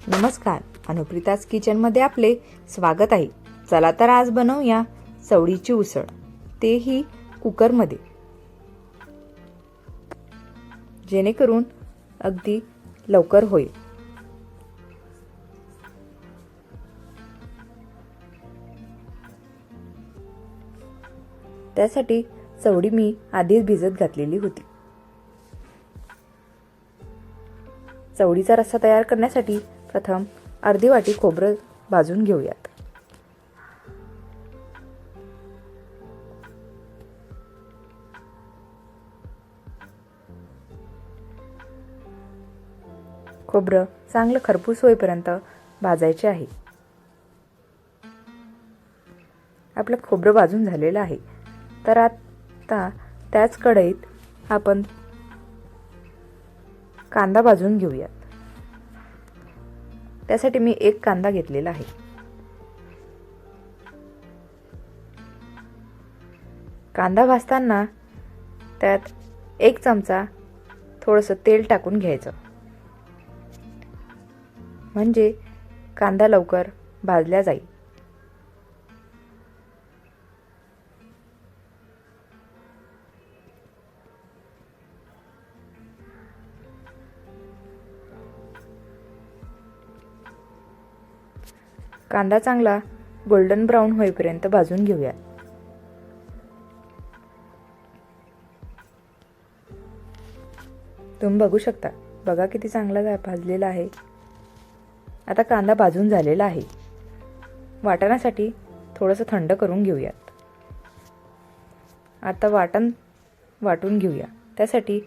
नमस्कार, अनुप्रिताज किचनमध्ये आपले स्वागत आहे. चला तर आज बनवूया चवळीची उसळ, तेही कुकरमध्ये, जेणेकरून अगदी लवकर होईल. त्यासाठी चवळी मी आधीच भिजत घातलेली होती. चवळीचा रस्सा तयार करण्यासाठी प्रथम अर्धी वाटी खोबरं भाजून घेऊयात. खोबरं चांगलं खरपूस होईपर्यंत भाजायचे आहे. आपलं खोबरं भाजून झालेलं आहे. तर आता त्याच कढईत आपण कांदा भाजून घेऊयात. त्यासाठी मी एक कांदा घेतलेला आहे. कांदा भाजताना त्यात एक चमचा थोडंसं तेल टाकून घ्यायचं, म्हणजे कांदा लवकर भाजला जाईल. कांदा चांगला गोल्डन ब्राऊन होईपर्यंत भाजून घेऊया. तुम्ही बघू शकता, बघा किती चांगला भाजलेला आहे. आता कांदा भाजून झालेला आहे. वाटणासाठी थोडंसं थंड करून घेऊयात. आता वाटण वाटून घेऊया. त्यासाठी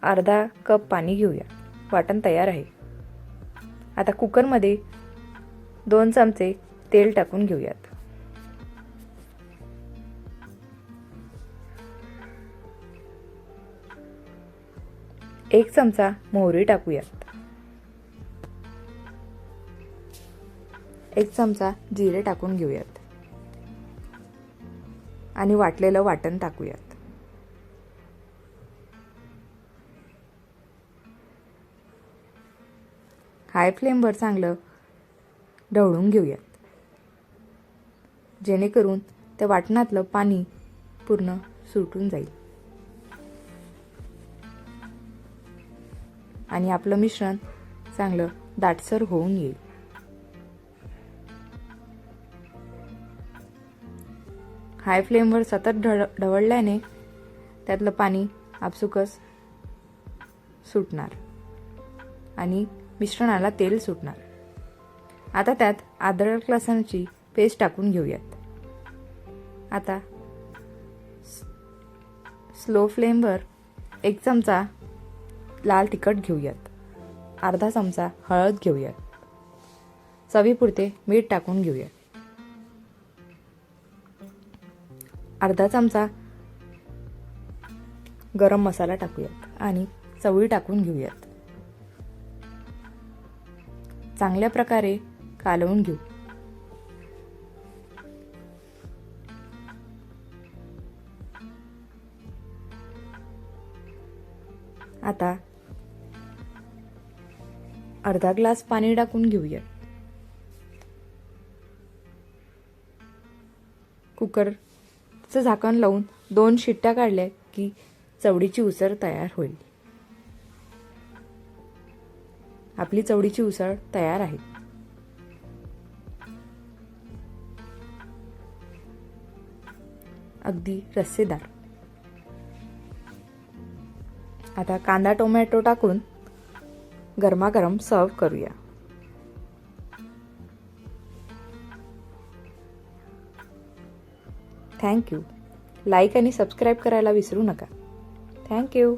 अर्धा कप पाणी घेऊया. वाटण तयार आहे. आता कुकरमध्ये 2 चमचे तेल टाकून घेऊयात. एक चमचा मोहरी टाकूयात. 1 चमचा जिरे टाकून घेऊयात आणि वाटलेलं वाटण टाकूयात. हाय फ्लेमवर चांगलं ढवळून घेऊयात, जेणेकरून त्या वाटणातलं पाणी पूर्ण सुटून जाईल आणि आपलं मिश्रण चांगलं दाटसर होऊन येईल. हाय फ्लेमवर सतत ढवळल्याने त्यातलं पाणी आपसुकच सुटणार आणि मिश्रणाला तेल सुटणार. आता त्यात अद्रक लसणाची पेस्ट टाकून घेऊयात. आता स्लो फ्लेमवर 1 चमचा लाल तिखट घेऊयात. अर्धा चमचा हळद घेऊयात. चवीपुरते मीठ टाकून घेऊयात. अर्धा चमचा गरम मसाला टाकूयात आणि चवळी टाकून घेऊयात. चांगल्या प्रकारे कालवून घेऊ. आता अर्धा ग्लास पाणी टाकून घेऊया. कुकरचं झाकण लावून 2 शिट्ट्या काढल्या की चवळीची उसळ तयार होईल. आपली चवळीची उसळ तयार आहे. अगदी रस्सेदार. आता कांदा टोमॅटो टाकून गरमागरम सर्व करूया. थँक्यू. लाईक आणि सबस्क्राईब करायला विसरू नका. थँक्यू.